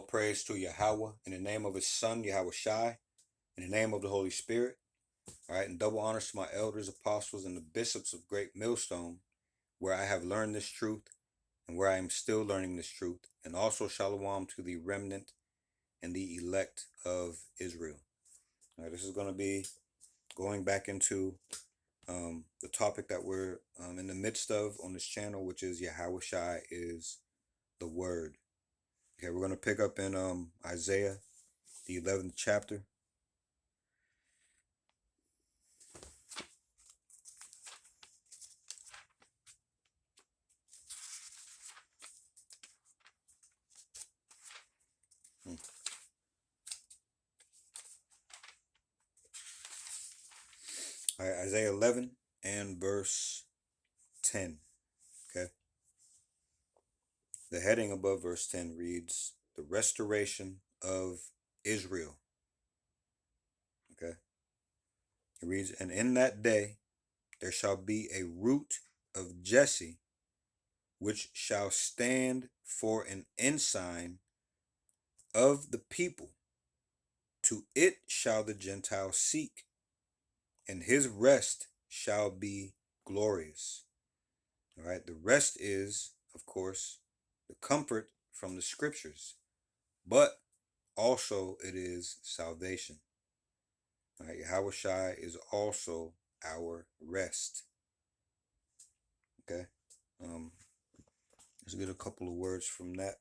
praise to Yahweh in the name of his son, yaHAWASHI, in the name of the Holy Spirit. All right, and double honors to my elders, apostles, and the bishops of Great Millstone, where I have learned this truth and where I am still learning this truth. And also shalom to the remnant and the elect of Israel. All right, this is going to be going back into the topic that we're in the midst of on this channel, which is yaHAWASHI is the word. Okay, we're going to pick up in Isaiah, the 11th chapter. All right, Isaiah 11 and verse 10. Okay. The heading above verse 10 reads, the restoration of Israel. Okay. It reads, and in that day there shall be a root of Jesse, which shall stand for an ensign of the people. To it shall the Gentiles seek, and his rest shall be glorious. All right, the rest is, of course, the comfort from the scriptures, but also it is salvation. All right, yaHAWASHI is also our rest. Okay, let's get a couple of words from that.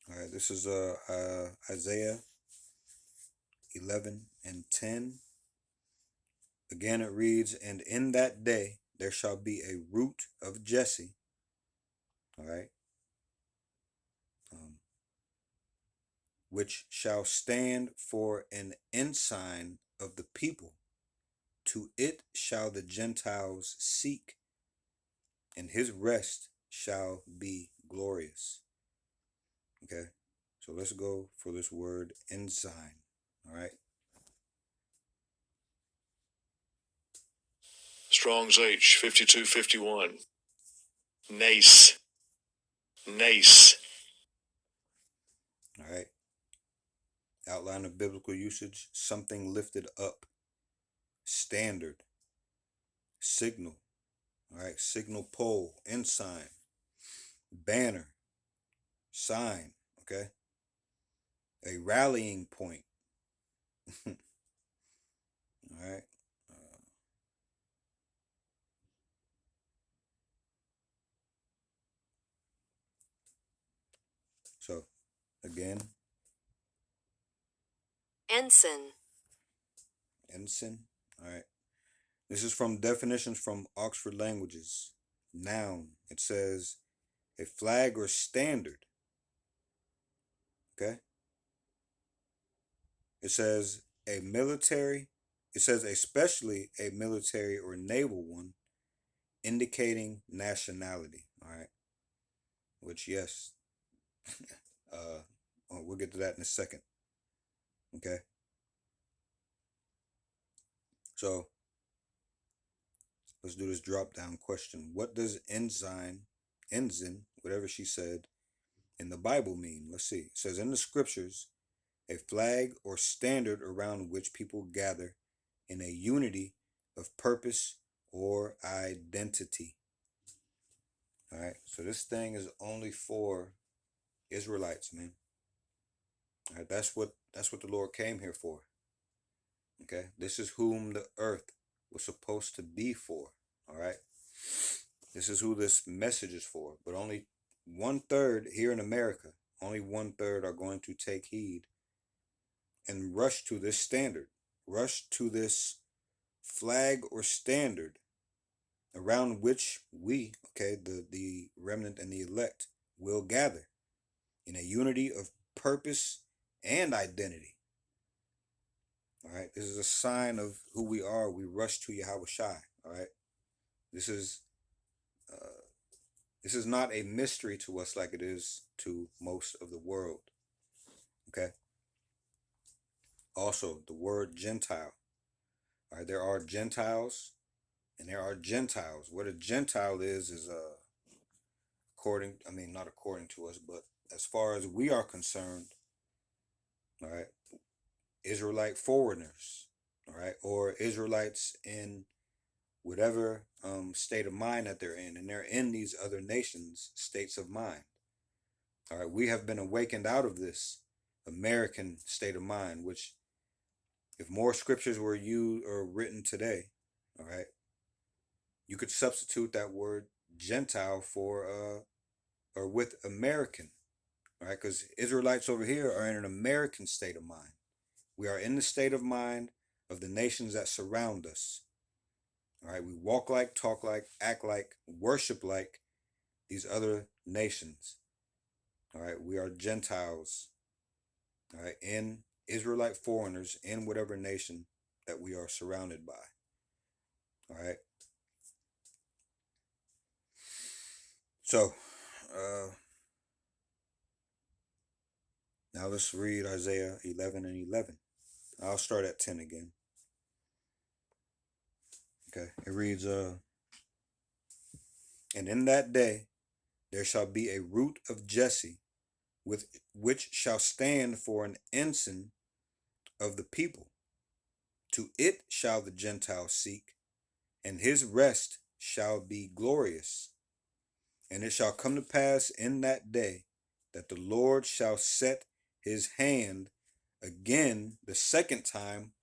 All right, this is Isaiah 11 and 10. Again, it reads, and in that day there shall be a root of Jesse. All right. Which shall stand for an ensign of the people. To it shall the Gentiles seek, and his rest shall be glorious. Okay, so let's go for this word ensign. All right. Strong's H 5251. Nace. Nace. All right. Outline of biblical usage: something lifted up, standard, signal. All right. Signal pole, ensign, banner, sign. Okay. A rallying point. All right. So again, ensign. Ensign. All right. This is from definitions from Oxford Languages. Noun. It says a flag or standard. Okay. It says a military. It says especially a military or naval one, indicating nationality. All right. Which, yes. We'll get to that in a second. Okay. So let's do this drop down question. What does ensign, whatever she said, in the Bible mean? Let's see. It says in the scriptures, a flag or standard around which people gather in a unity of purpose or identity. All right. So this thing is only for Israelites, man. All right. That's what the Lord came here for. Okay. This is whom the earth was supposed to be for. All right. This is who this message is for. But only 1/3 here in America, only 1/3 are going to take heed and rush to this standard, rush to this flag or standard around which we, okay, the remnant and the elect, will gather in a unity of purpose and identity. All right, this is a sign of who we are. We rush to yaHAWASHI. All right, this is uh, this is not a mystery to us like it is to most of the world. Okay. Also, the word Gentile. All right, there are Gentiles and there are Gentiles. What a Gentile is according, I mean, not according to us, but as far as we are concerned, all right, Israelite foreigners, all right, or Israelites in whatever state of mind that they're in, and they're in these other nations' states of mind. All right, we have been awakened out of this American state of mind, which, if more scriptures were used or written today, all right, you could substitute that word Gentile for or with American, all right, because Israelites over here are in an American state of mind. We are in the state of mind of the nations that surround us. All right, we walk like, talk like, act like, worship like these other nations. All right, we are Gentiles. All right, in Israelite foreigners in whatever nation that we are surrounded by. All right. So, now let's read Isaiah 11 and 11. I'll start at 10 again. Okay, it reads, and in that day there shall be a root of Jesse, with which shall stand for an ensign of the people. To it shall the Gentiles seek, and his rest shall be glorious. And it shall come to pass in that day that the Lord shall set his hand again the second time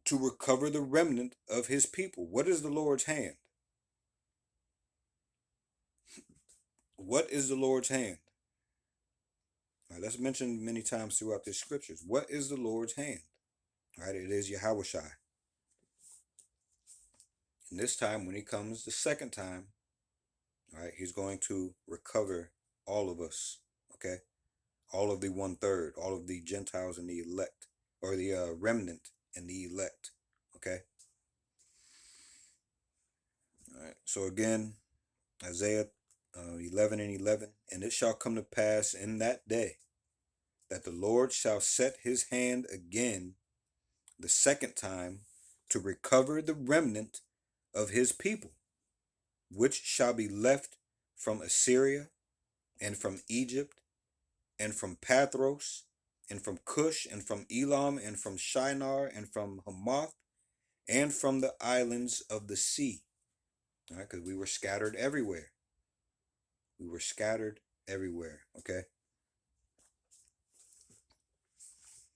to recover the remnant of his people. What is the Lord's hand? What is the Lord's hand? All right, that's mentioned many times throughout the scriptures. What is the Lord's hand? All right, it is yaHAWASHI. And this time, when he comes the second time, all right, he's going to recover all of us. Okay, all of the 1/3, all of the Gentiles and the elect, or the remnant and the elect. Okay. All right. So again, Isaiah 11 and 11, and it shall come to pass in that day that the Lord shall set his hand again the second time to recover the remnant of his people, which shall be left from Assyria and from Egypt and from Pathros and from Cush and from Elam and from Shinar and from Hamath and from the islands of the sea. All right, because we were scattered everywhere. We were scattered everywhere. Okay.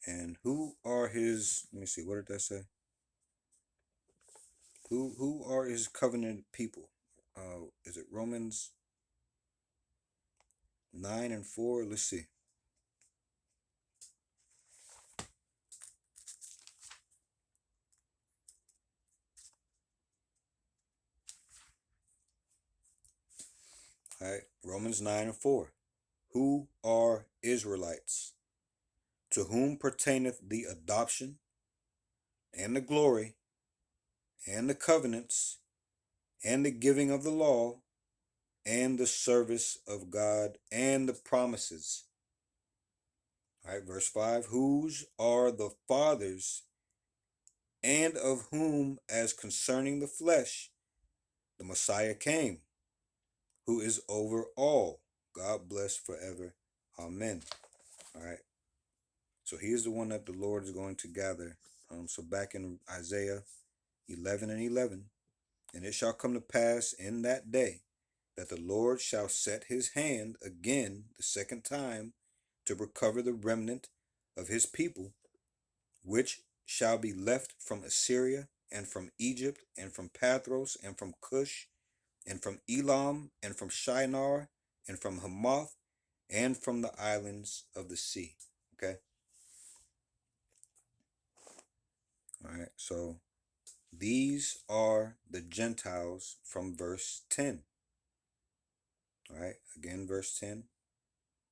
And who are his? Let me see. What did that say? Who are his covenant people? Is it Romans 9 and 4? Let's see. All right, Romans 9 and 4. Who are Israelites? To whom pertaineth the adoption and the glory and the covenants and the giving of the law and the service of God and the promises. All right, verse 5. Whose are the fathers, and of whom, as concerning the flesh, the Messiah came, who is over all. God bless forever. Amen. All right. So he is the one that the Lord is going to gather. So back in Isaiah 11 and 11, and it shall come to pass in that day that the Lord shall set his hand again the second time to recover the remnant of his people, which shall be left from Assyria and from Egypt and from Pathros and from Cush and from Elam and from Shinar and from Hamath and from the islands of the sea. Okay. All right. So these are the Gentiles from verse 10. All right. Again, verse 10.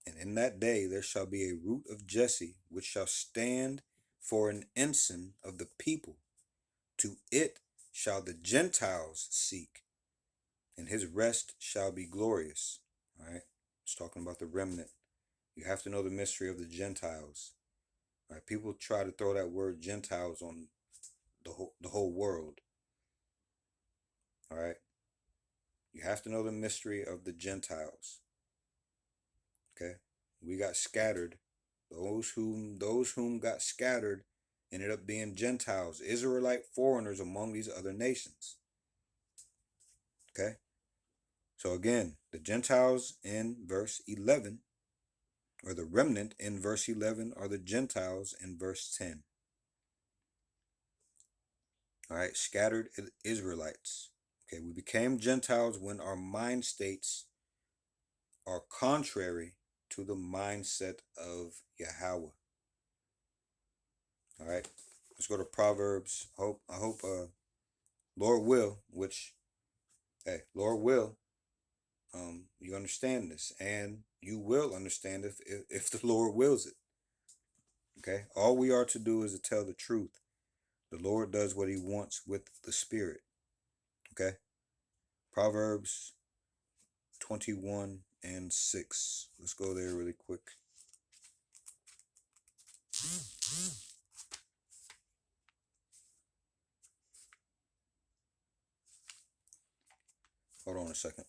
And in that day there shall be a root of Jesse, which shall stand for an ensign of the people. To it shall the Gentiles seek, and his rest shall be glorious. All right, it's talking about the remnant. You have to know the mystery of the Gentiles. All right, people try to throw that word Gentiles on the whole world. All right, you have to know the mystery of the Gentiles. Okay, we got scattered. Those whom got scattered ended up being Gentiles, Israelite foreigners among these other nations. Okay, so again, the Gentiles in verse 11, or the remnant in verse 11, are the Gentiles in verse 10. All right, scattered Israelites. Okay, we became Gentiles when our mind states are contrary to the mindset of Yahweh. All right, let's go to Proverbs. I hope, Lord will, Lord will, you understand this, and you will understand if the Lord wills it. Okay, all we are to do is to tell the truth. The Lord does what He wants with the Spirit. Okay, Proverbs 21:6. Let's go there really quick. Hold on a second.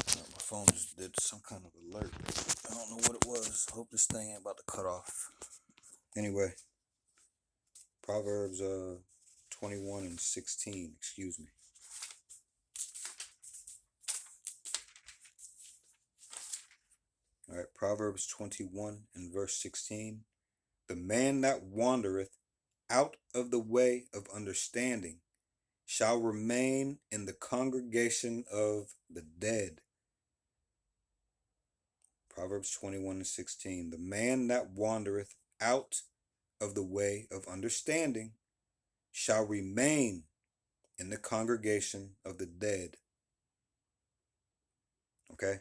My phone just did some kind of alert. I don't know what it was. Hope this thing ain't about to cut off. Anyway, Proverbs 21:16. Excuse me. All right, Proverbs 21:16. The man that wandereth out of the way of understanding shall remain in the congregation of the dead. Proverbs 21:16. The man that wandereth out of the way of understanding shall remain in the congregation of the dead. Okay?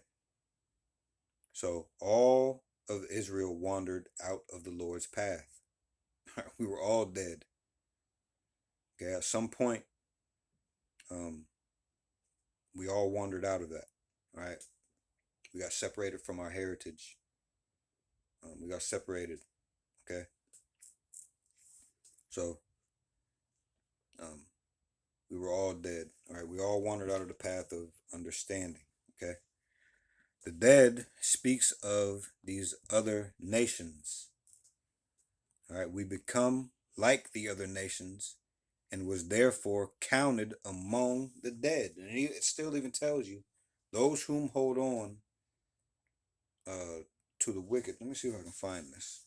So all of Israel wandered out of the Lord's path. We were all dead. Okay, at some point, we all wandered out of that. All right? We got separated from our heritage. We got separated. Okay? So, we were all dead. All right? We all wandered out of the path of understanding. Okay? The dead speaks of these other nations. All right? We become like the other nations and was therefore counted among the dead. And it still even tells you those whom hold on to the wicked. Let me see if I can find this.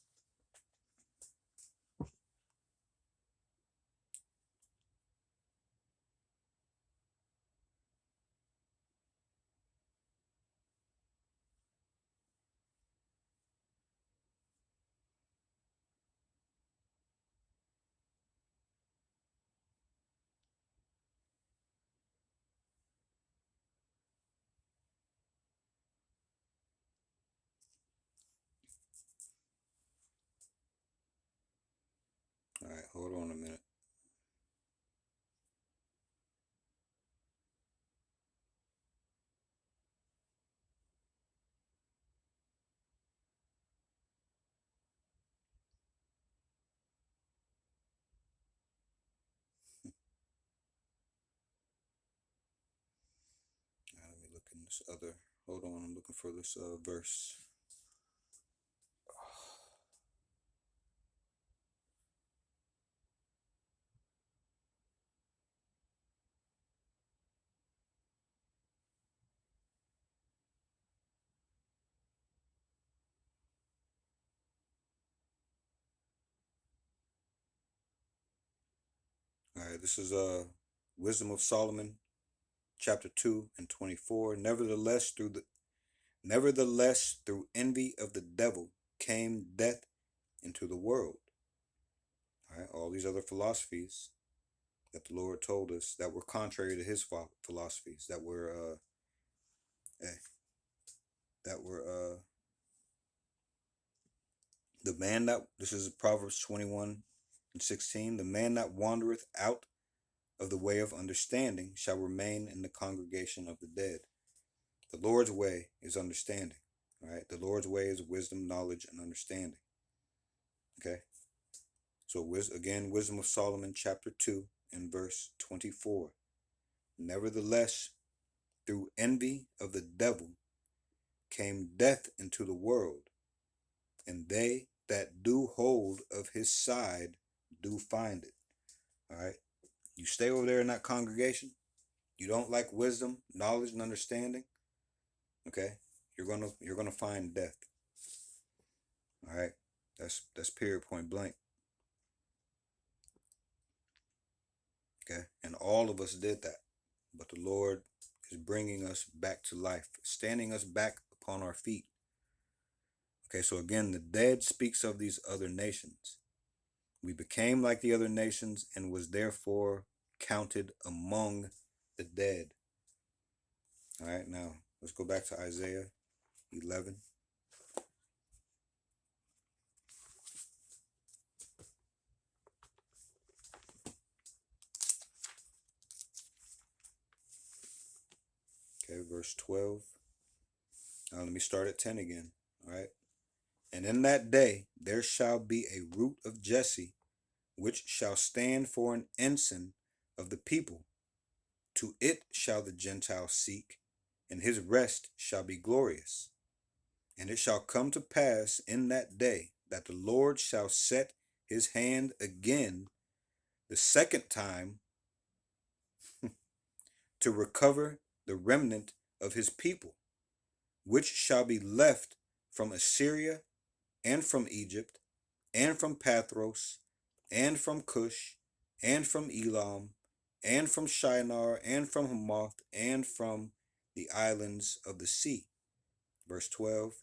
All right, hold on a minute. Let me look in this other. Hold on, I'm looking for this verse. All right, this is Wisdom of Solomon, chapter 2:24. Nevertheless, through envy of the devil came death into the world. All right, all these other philosophies that the Lord told us that were contrary to His philosophies, that were that were the man that, this is Proverbs 21:16, the man that wandereth out of the way of understanding shall remain in the congregation of the dead. The Lord's way is understanding, right? The Lord's way is wisdom, knowledge, and understanding. Okay. So again, Wisdom of Solomon, chapter 2 and verse 24. Nevertheless, through envy of the devil came death into the world, and they that do hold of his side do find it. All right. You stay over there in that congregation. You don't like wisdom, knowledge, and understanding. Okay. You're gonna find death. All right. That's period, point blank. Okay. And all of us did that. But the Lord is bringing us back to life, standing us back upon our feet. Okay, so again, the dead speaks of these other nations. We became like the other nations and was therefore counted among the dead. All right, now let's go back to Isaiah 11. Okay, verse 12. Now let me start at 10 again. All right. And in that day there shall be a root of Jesse, which shall stand for an ensign of the people. To it shall the Gentiles seek, and his rest shall be glorious. And it shall come to pass in that day that the Lord shall set his hand again the second time to recover the remnant of his people, which shall be left from Assyria and from Egypt and from Pathros and from Cush and from Elam and from Shinar and from Hamath and from the islands of the sea. Verse 12.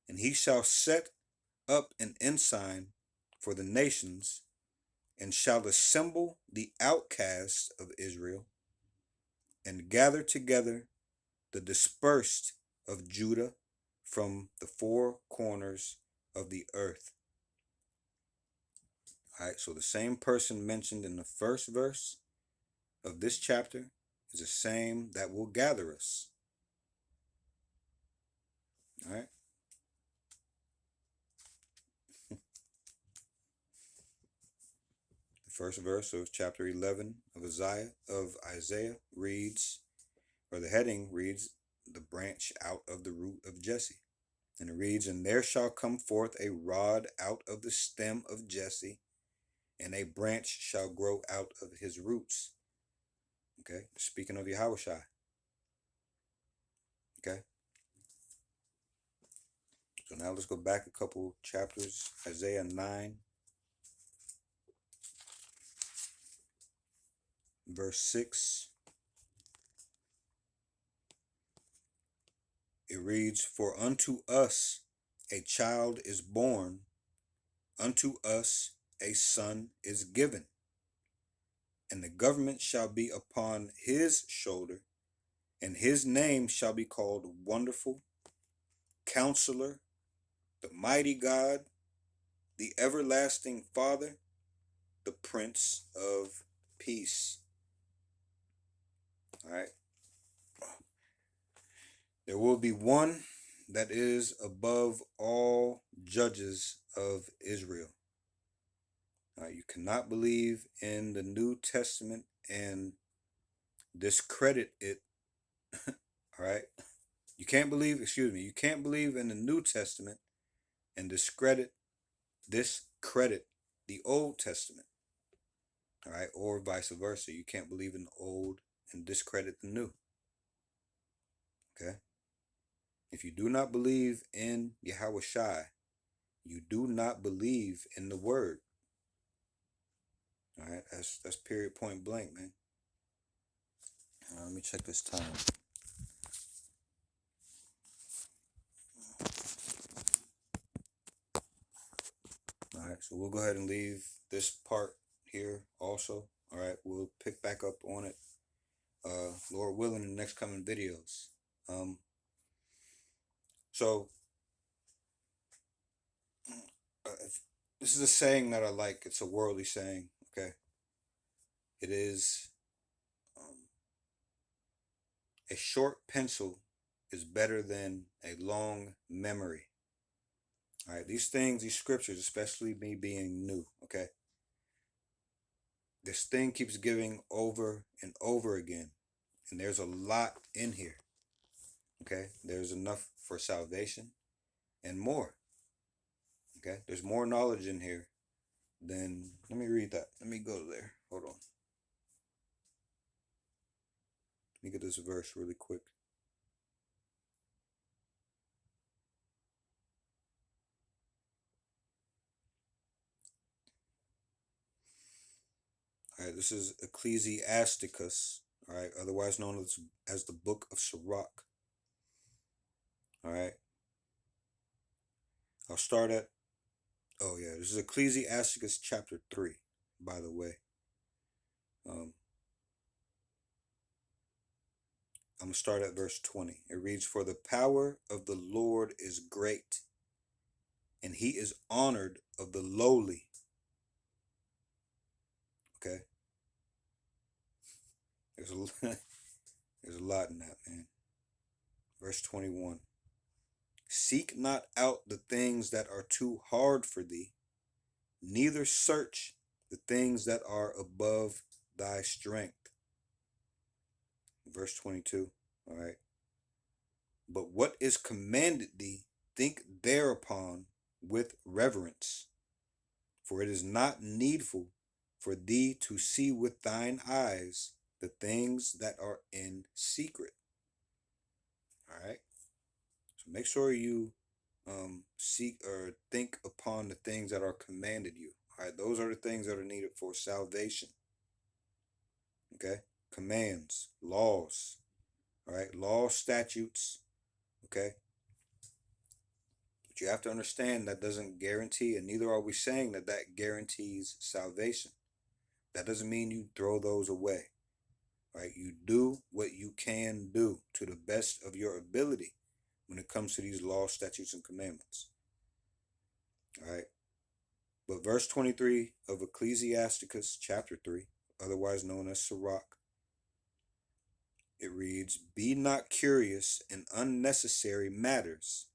And he shall set up an ensign for the nations, and shall assemble the outcasts of Israel, and gather together the dispersed of Judah from the four corners of the earth. All right, so the same person mentioned in the first verse of this chapter is the same that will gather us. All right. The first verse of chapter 11 of Isaiah reads, or the heading reads, the branch out of the root of Jesse. And it reads, and there shall come forth a rod out of the stem of Jesse, and a branch shall grow out of his roots. Okay, speaking of yaHAWASHI. Okay. So now let's go back a couple chapters. Isaiah 9, verse 6. It reads, for unto us a child is born, unto us a son is given, and the government shall be upon his shoulder, and his name shall be called Wonderful, Counselor, the Mighty God, the Everlasting Father, the Prince of Peace. All right. There will be one that is above all judges of Israel. You cannot believe in the New Testament and discredit it. All right. You can't believe in the New Testament and discredit the Old Testament. All right. Or vice versa. You can't believe in the old and discredit the new. Okay. If you do not believe in yaHAWASHI, you do not believe in the word. All right, that's period, point blank, man. Let me check this time. All right, so we'll go ahead and leave this part here also. All right, we'll pick back up on it, Lord willing, in the next coming videos. So this is a saying that I like. It's a worldly saying. Okay, it is. A short pencil is better than a long memory. All right, these things, these scriptures, especially me being new. Okay, this thing keeps giving over and over again, and there's a lot in here. Okay, there's enough for salvation and more. Okay, there's more knowledge in here than. Let me read that. Let me go there. Hold on. Let me get this verse really quick. All right, this is Ecclesiasticus. All right, otherwise known as the Book of Sirach. All right, I'll start at. Oh yeah, this is Ecclesiasticus chapter 3. By the way, um, I'm gonna start at verse 20. It reads, "For the power of the Lord is great, and He is honored of the lowly." Okay, there's a there's a lot in that, man. Verse 21. "Seek not out the things that are too hard for thee, neither search the things that are above thy strength." Verse 22. All right. "But what is commanded thee, think thereupon with reverence. For it is not needful for thee to see with thine eyes the things that are in secret." All right. So make sure you seek or think upon the things that are commanded you. All right. Those are the things that are needed for salvation. Okay. Commands, laws. All right. Law, statutes. Okay. But you have to understand that doesn't guarantee, and neither are we saying that that guarantees salvation. That doesn't mean you throw those away. Right? You do what you can do to the best of your ability when it comes to these laws, statutes, and commandments. All right. But verse 23 of Ecclesiasticus chapter 3, otherwise known as Sirach, it reads, "Be not curious in unnecessary matters,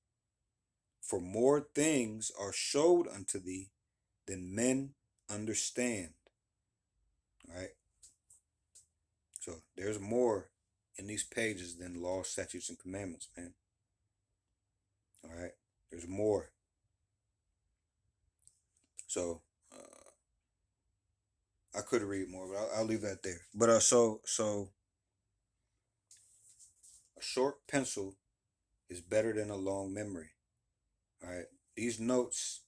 for more things are showed unto thee than men understand." All right. So there's more in these pages than law, statutes, and commandments, man. All right. There's more. So I could read more, but I'll leave that there. But so a short pencil is better than a long memory. All right. These notes,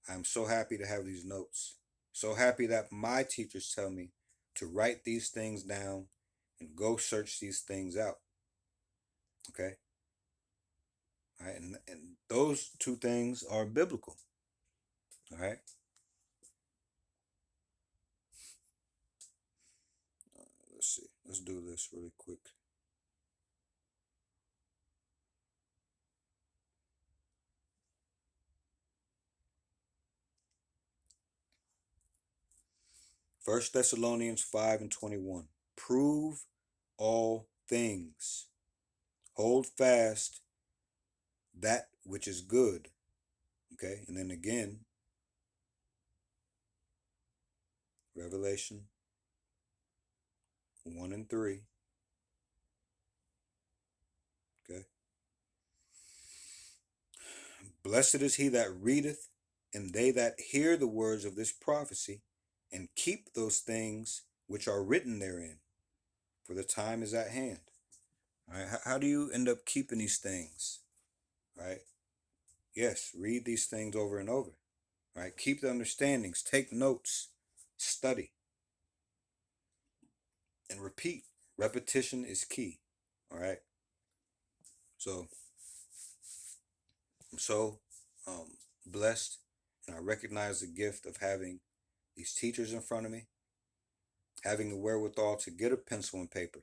I'm so happy to have these notes. So happy that my teachers tell me to write these things down and go search these things out. Okay. All right. And those two things are biblical. All right. Let's see. Let's do this really quick. First Thessalonians 5:21. "Prove all things. Hold fast that which is good." Okay. And then again, Revelation 1:3. Okay. "Blessed is he that readeth, and they that hear the words of this prophecy, and keep those things which are written therein, for the time is at hand." All right. How do you end up keeping these things? All right. Yes, read these things over and over. All right. Keep the understandings, take notes, study, and repeat. Repetition is key. All right. So I'm so blessed, and I recognize the gift of having these teachers in front of me, having the wherewithal to get a pencil and paper.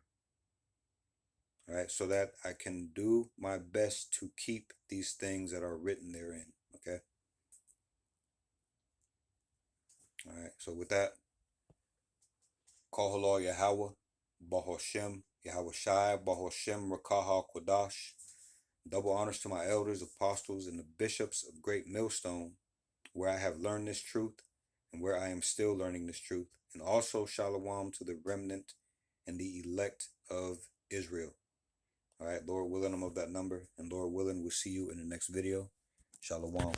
All right, so that I can do my best to keep these things that are written therein. Okay. All right, so with that, Kohala Yahweh, Bahoshem, yaHAWASHI, Bahoshem, Rakaha Kodash. Double honors to my elders, apostles, and the bishops of Great Millstone, where I have learned this truth and where I am still learning this truth. And also shalom to the remnant and the elect of Israel. All right, Lord willing, I'm of that number. And Lord willing, we'll see you in the next video. Shalom.